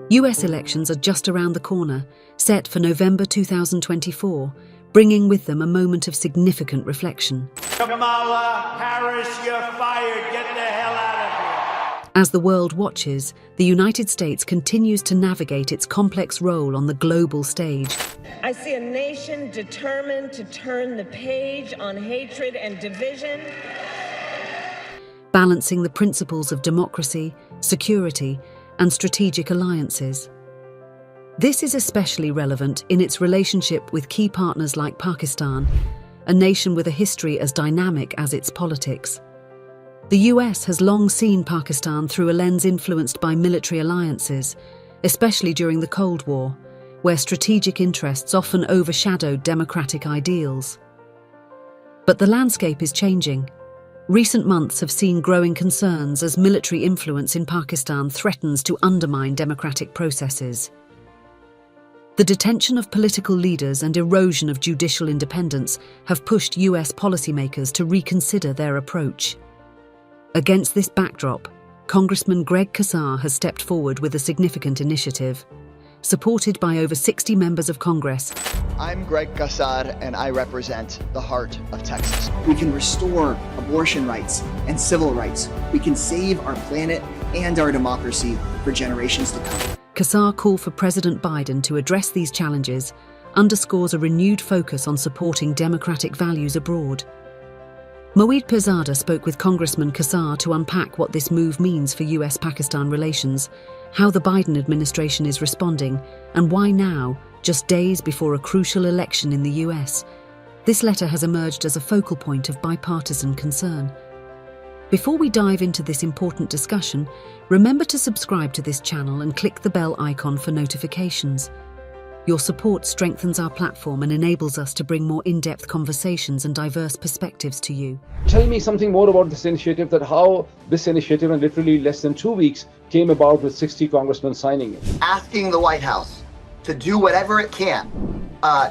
US elections are just around the corner, set for November 2024, bringing with them a moment of significant reflection. Kamala Harris, you're fired. Get the hell out of here. As the world watches, the United States continues to navigate its complex role on the global stage. I see a nation determined to turn the page on hatred and division, balancing the principles of democracy, security, and strategic alliances. This is especially relevant in its relationship with key partners like Pakistan, a nation with a history as dynamic as its politics. The US has long seen Pakistan through a lens influenced by military alliances, especially during the Cold War, where strategic interests often overshadowed democratic ideals. But the landscape is changing. Recent months have seen growing concerns as military influence in Pakistan threatens to undermine democratic processes. The detention of political leaders and erosion of judicial independence have pushed US policymakers to reconsider their approach. Against this backdrop, Congressman Greg Casar has stepped forward with a significant initiative. Supported by over 60 members of Congress. I'm Greg Casar, and I represent the heart of Texas. We can restore abortion rights and civil rights. We can save our planet and our democracy for generations to come. Casar call for President Biden to address these challenges underscores a renewed focus on supporting democratic values abroad. Moeed Pirzada spoke with Congressman Casar to unpack what this move means for US-Pakistan relations, how the Biden administration is responding, and why now, just days before a crucial election in the US. This letter has emerged as a focal point of bipartisan concern. Before we dive into this important discussion, remember to subscribe to this channel and click the bell icon for notifications. Your support strengthens our platform and enables us to bring more in-depth conversations and diverse perspectives to you. Tell me something more about this initiative, that how this initiative in literally less than 2 weeks came about with 60 congressmen signing it. Asking the White House to do whatever it can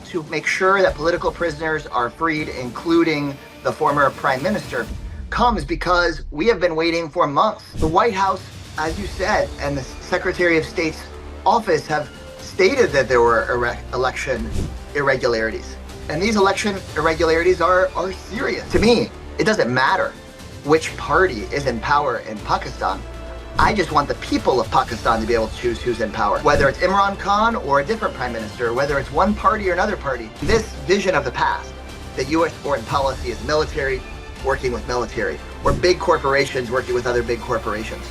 to make sure that political prisoners are freed, including the former prime minister, comes because we have been waiting for months. The White House, as you said, and the Secretary of State's office have stated that there were election irregularities. And these election irregularities are serious. To me, it doesn't matter which party is in power in Pakistan. I just want the people of Pakistan to be able to choose who's in power, whether it's Imran Khan or a different prime minister, whether it's one party or another party. This vision of the past, that US foreign policy is military working with military, or big corporations working with other big corporations,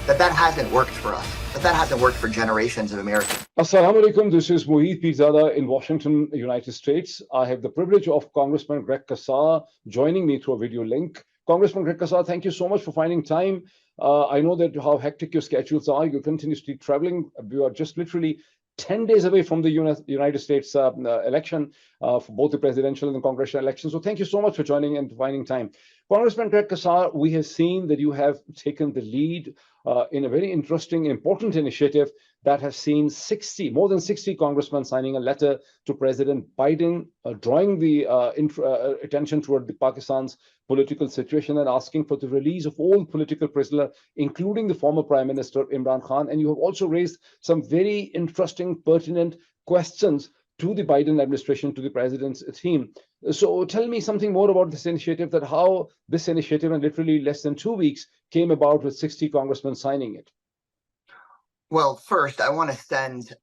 that hasn't worked for us, that hasn't worked for generations of Americans. Assalamu alaikum, this is Moeed Pirzada in Washington, United States. I have the privilege of Congressman Greg Casar joining me through a video link. Congressman Greg Casar, thank you so much for finding time. I know that how hectic your schedules are. You're continuously traveling. We are just literally 10 days away from the United States election for both the presidential and the congressional elections. So thank you so much for joining and finding time. Congressman Greg Casar, we have seen that you have taken the lead in a very interesting, important initiative that has seen more than 60 congressmen signing a letter to President Biden, drawing the attention toward Pakistan's political situation and asking for the release of all political prisoners, including the former Prime Minister Imran Khan. And you have also raised some very interesting, pertinent questions to the Biden administration, to the president's team. So tell me something more about this initiative, that how this initiative in literally less than 2 weeks came about with 60 congressmen signing it. Well, first, I want to send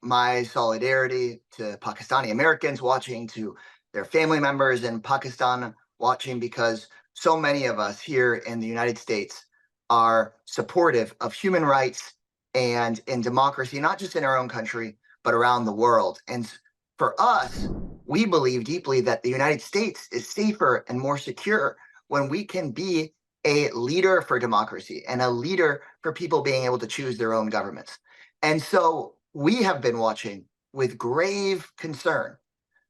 my solidarity to Pakistani Americans watching, to their family members in Pakistan watching, because so many of us here in the United States are supportive of human rights and in democracy, not just in our own country, but around the world. And for us, we believe deeply that the United States is safer and more secure when we can be a leader for democracy and a leader for people being able to choose their own governments. And so we have been watching with grave concern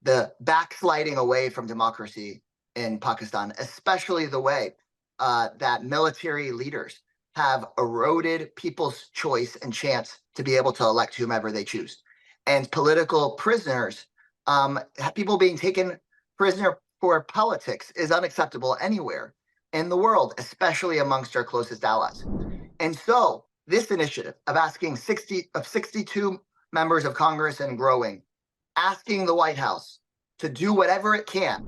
the backsliding away from democracy in Pakistan, especially the way that military leaders have eroded people's choice and chance to be able to elect whomever they choose. And political prisoners, people being taken prisoner for politics is unacceptable anywhere in the world, especially amongst our closest allies. And so this initiative of asking 62 members of Congress and growing, asking the White House to do whatever it can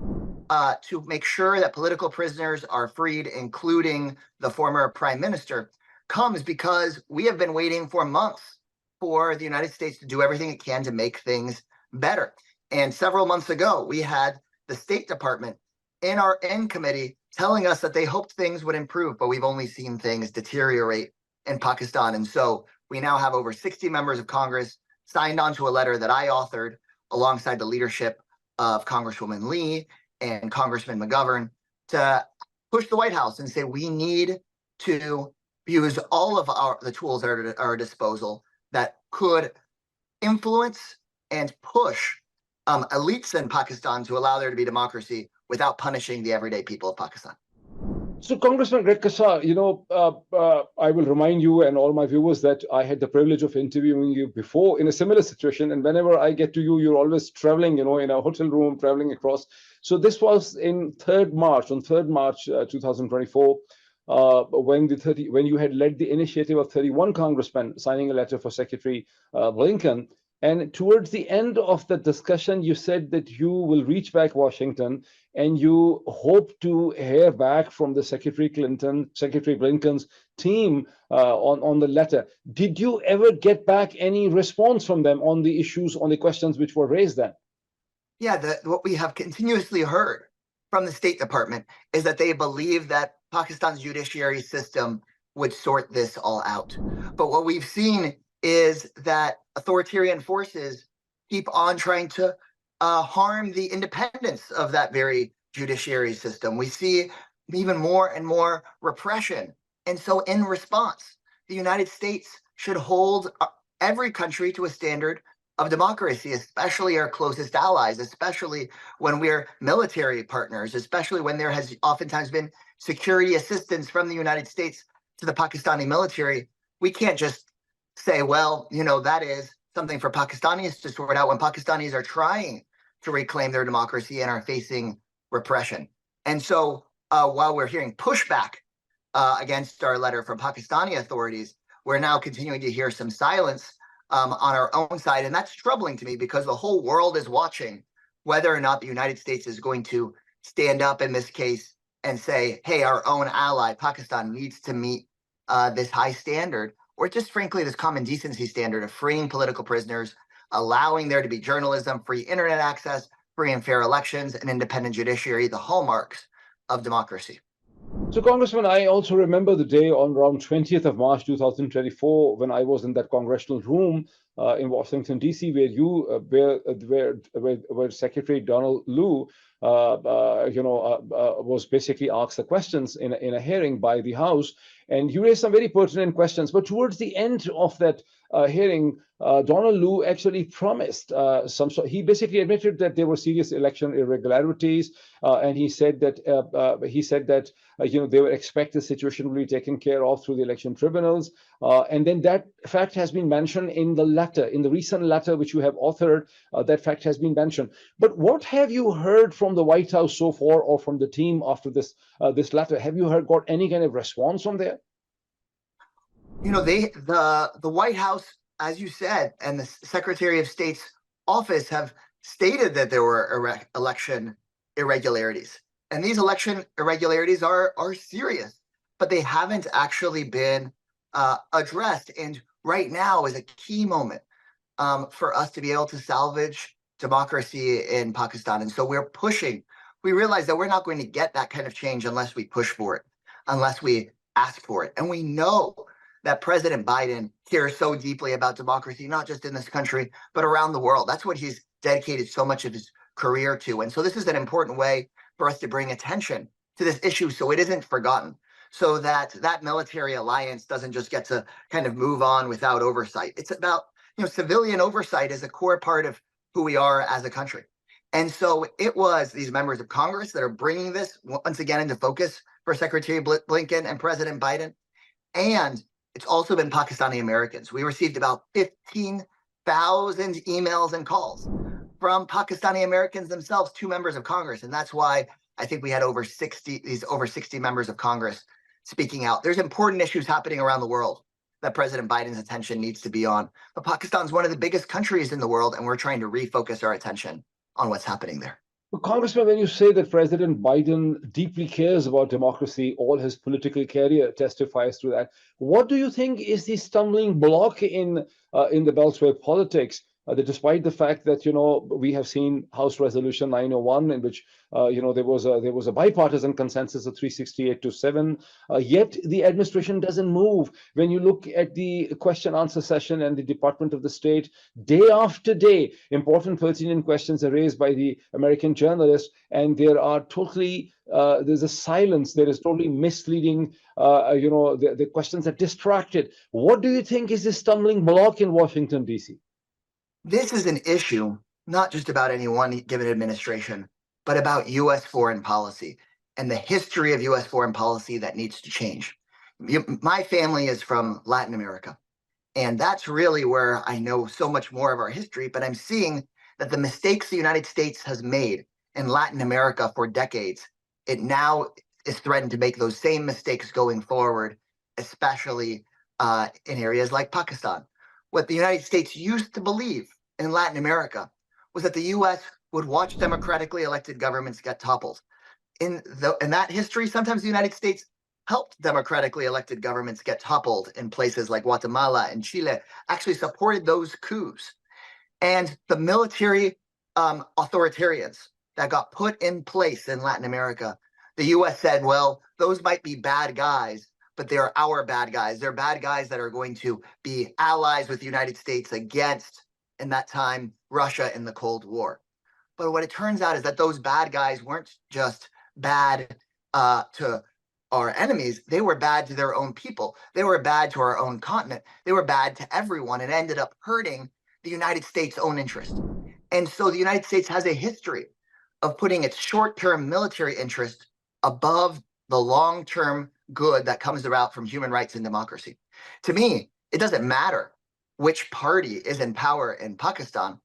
to make sure that political prisoners are freed, including the former prime minister, comes because we have been waiting for months for the United States to do everything it can to make things better. And several months ago, we had the State Department in our end committee telling us that they hoped things would improve, but we've only seen things deteriorate in Pakistan. And so we now have over 60 members of Congress signed on to a letter that I authored alongside the leadership of Congresswoman Lee and Congressman McGovern to push the White House and say we need to use all of the tools that are at our disposal that could influence and push elites in Pakistan to allow there to be democracy without punishing the everyday people of Pakistan. So, Congressman Greg Casar, I will remind you and all my viewers that I had the privilege of interviewing you before in a similar situation. And whenever I get to you, you're always traveling, in a hotel room, traveling across. So this was on 3rd March 2024, when you had led the initiative of 31 congressmen signing a letter for Secretary Blinken. And towards the end of the discussion, you said that you will reach back Washington and you hope to hear back from the Secretary Blinken's team on the letter. Did you ever get back any response from them on the issues, on the questions which were raised then? Yeah, what we have continuously heard from the State Department is that they believe that Pakistan's judiciary system would sort this all out. But what we've seen is that authoritarian forces keep on trying to harm the independence of that very judiciary system. We see even more and more repression. And so in response, the United States should hold every country to a standard of democracy, especially our closest allies, especially when we're military partners, especially when there has oftentimes been security assistance from the United States to the Pakistani military. We can't just say, well, that is something for Pakistanis to sort out when Pakistanis are trying to reclaim their democracy and are facing repression. And so while we're hearing pushback against our letter from Pakistani authorities, we're now continuing to hear some silence on our own side. And that's troubling to me because the whole world is watching whether or not the United States is going to stand up in this case and say, hey, our own ally, Pakistan, needs to meet this high standard, or just frankly, this common decency standard of freeing political prisoners, allowing there to be journalism, free internet access, free and fair elections, and independent judiciary, the hallmarks of democracy. So, Congressman, I also remember the day on around 20th of March 2024 when I was in that congressional room in Washington, D.C., where you, where Secretary Donald Lu, was basically asked the questions in a hearing by the House, and you raised some very pertinent questions. But towards the end of that hearing, Donald Lu actually promised he basically admitted that there were serious election irregularities, and he said that they would expect the situation will be taken care of through the election tribunals, and then that fact has been mentioned in the letter, in the recent letter which you have authored. That fact has been mentioned. But what have you heard from the White House so far, or from the team after this letter? Have you got any kind of response from there? The White House, as you said, and the Secretary of State's office have stated that there were election irregularities. And these election irregularities are serious, but they haven't actually been addressed. And right now is a key moment for us to be able to salvage democracy in Pakistan. And so we're pushing. We realize that we're not going to get that kind of change unless we push for it, unless we ask for it. And we know that President Biden cares so deeply about democracy, not just in this country, but around the world. That's what he's dedicated so much of his career to. And so this is an important way for us to bring attention to this issue so it isn't forgotten, so that military alliance doesn't just get to kind of move on without oversight. It's about, civilian oversight is a core part of who we are as a country. And so it was these members of Congress that are bringing this once again into focus for Secretary Blinken and President Biden. And it's also been Pakistani Americans. We received about 15,000 emails and calls from Pakistani Americans themselves to members of Congress. And that's why I think we had over 60 members of Congress speaking out. There's important issues happening around the world that President Biden's attention needs to be on. But Pakistan is one of the biggest countries in the world, and we're trying to refocus our attention on what's happening there. Well, Congressman, when you say that President Biden deeply cares about democracy, all his political career testifies to that. What do you think is the stumbling block in the Beltway politics? That despite the fact that we have seen House Resolution 901, in which there was a bipartisan consensus of 368-7, yet the administration doesn't move. When you look at the question-answer session and the Department of the State, day after day, important Palestinian questions are raised by the American journalists, and there are totally there's a silence. There is totally misleading. The questions are distracted. What do you think is the stumbling block in Washington, D.C.? This is an issue not just about any one given administration, but about U.S. foreign policy and the history of U.S. foreign policy that needs to change. My family is from Latin America, and that's really where I know so much more of our history, but I'm seeing that the mistakes the United States has made in Latin America for decades, it now is threatened to make those same mistakes going forward, especially in areas like Pakistan. What the United States used to believe in Latin America was that the U.S. would watch democratically elected governments get toppled. In that history, sometimes the United States helped democratically elected governments get toppled in places like Guatemala and Chile, actually supported those coups. And the military authoritarians that got put in place in Latin America, the U.S. said, well, those might be bad guys, but they're our bad guys. They're bad guys that are going to be allies with the United States against, in that time, Russia in the Cold War. But what it turns out is that those bad guys weren't just bad to our enemies. They were bad to their own people. They were bad to our own continent. They were bad to everyone, and ended up hurting the United States' own interest. And so the United States has a history of putting its short-term military interest above the long-term good that comes about from human rights and democracy. To me, it doesn't matter which party is in power in Pakistan.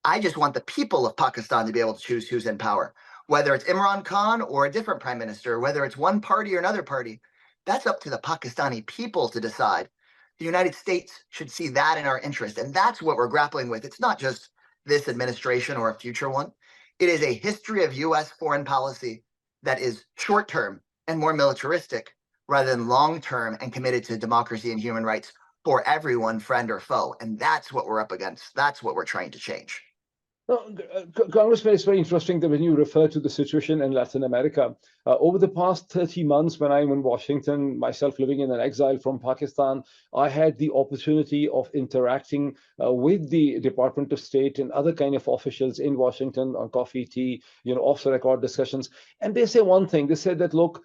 I just want the people of Pakistan to be able to choose who's in power, whether it's Imran Khan or a different prime minister, whether it's one party or another party. That's up to the Pakistani people to decide. The United States should see that in our interest, and that's what we're grappling with. It's not just this administration or a future one. It is a history of U.S. foreign policy that is short-term and more militaristic, rather than long-term and committed to democracy and human rights for everyone, friend or foe. And that's what we're up against. That's what we're trying to change. Congressman, it's very interesting that when you refer to the situation in Latin America, over the past 30 months, when I'm in Washington, myself living in an exile from Pakistan, I had the opportunity of interacting with the Department of State and other kind of officials in Washington on coffee, tea, off the record discussions. And they say one thing. They said that, look,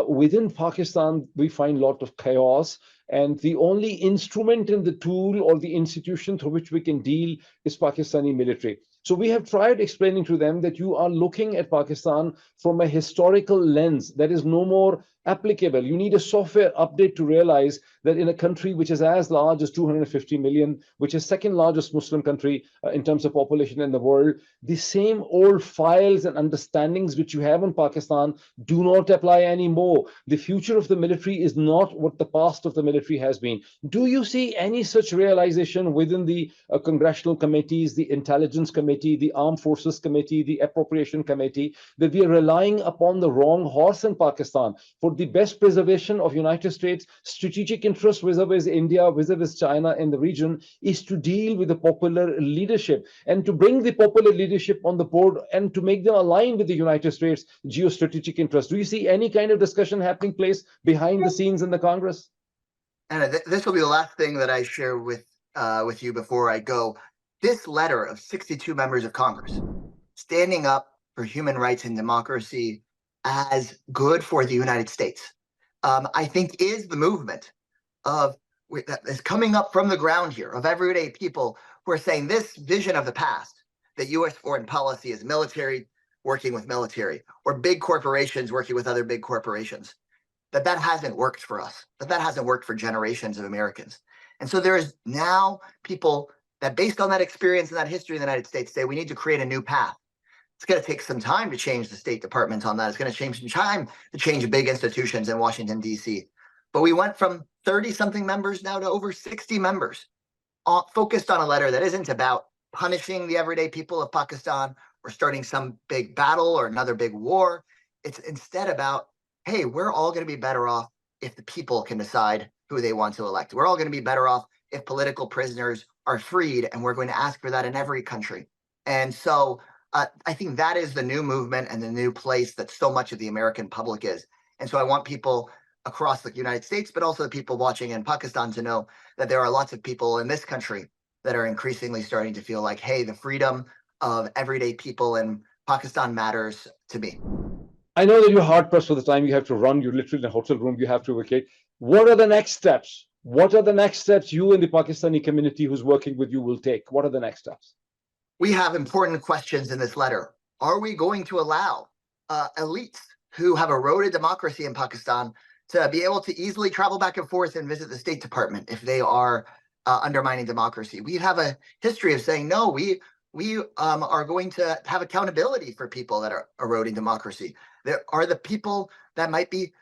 within Pakistan, we find a lot of chaos. And the only instrument in the tool or the institution through which we can deal is Pakistani military. So we have tried explaining to them that you are looking at Pakistan from a historical lens that is no more applicable. You need a software update to realize that in a country which is as large as 250 million, which is second largest Muslim country in terms of population in the world, the same old files and understandings which you have in Pakistan do not apply anymore. The future of the military is not what the past of the military has been. Do you see any such realization within the congressional committees, the intelligence committee, the armed forces committee, the appropriation committee, that we are relying upon the wrong horse in Pakistan for the best preservation of United States strategic interests vis-a-vis India, vis-a-vis China in the region, is to deal with the popular leadership and to bring the popular leadership on the board and to make them align with the United States geostrategic interests? Do you see any kind of discussion happening place behind the scenes in the Congress? And this will be the last thing that I share with you before I go. This letter of 62 members of Congress standing up for human rights and democracy as good for the United States, I think is the movement that is coming up from the ground here, of everyday people who are saying this vision of the past, that U.S. foreign policy is military working with military, or big corporations working with other big corporations, that hasn't worked for us, that hasn't worked for generations of Americans. And so there is now people that, based on that experience and that history in the United States, say we need to create a new path. It's going to take some time to change the State Department on that. It's going to change some time to change big institutions in Washington, D.C. But we went from 30-something members now to over 60 members, focused on a letter that isn't about punishing the everyday people of Pakistan or starting some big battle or another big war. It's instead about, hey, we're all going to be better off if the people can decide who they want to elect. We're all going to be better off if political prisoners are freed, and we're going to ask for that in every country. And so I think that is the new movement and the new place that so much of the American public is. And so I want people across the United States, but also the people watching in Pakistan to know that there are lots of people in this country that are increasingly starting to feel like, hey, the freedom of everyday people in Pakistan matters to me. I know that you're hard pressed for the time you have to run. You're literally in a hotel room. You have to vacate. What are the next steps? What are the next steps you and the Pakistani community who's working with you will take? What are the next steps? We have important questions in this letter. Are we going to allow elites who have eroded democracy in Pakistan to be able to easily travel back and forth and visit the State Department if they are undermining democracy? We have a history of saying, no, we are going to have accountability for people that are eroding democracy. There are the people that might be,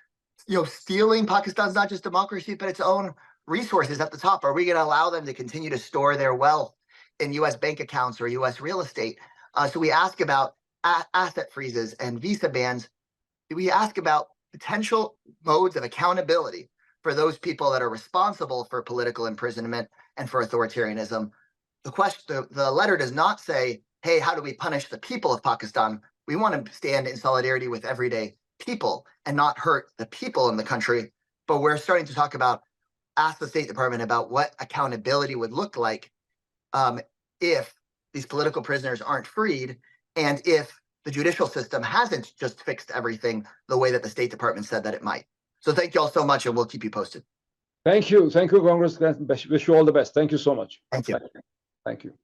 stealing Pakistan's not just democracy, but its own resources at the top. Are we going to allow them to continue to store their wealth in U.S. bank accounts or U.S. real estate? So we ask about asset freezes and visa bans. We ask about potential modes of accountability for those people that are responsible for political imprisonment and for authoritarianism. The letter does not say, hey, how do we punish the people of Pakistan? We want to stand in solidarity with everyday people and not hurt the people in the country. But we're starting to talk about, ask the State Department about what accountability would look like if these political prisoners aren't freed, and if the judicial system hasn't just fixed everything the way that the State Department said that it might. So thank you all so much, and we'll keep you posted. Thank you. Thank you, Congressman. Wish you all the best. Thank you so much. Thank you. Thank you.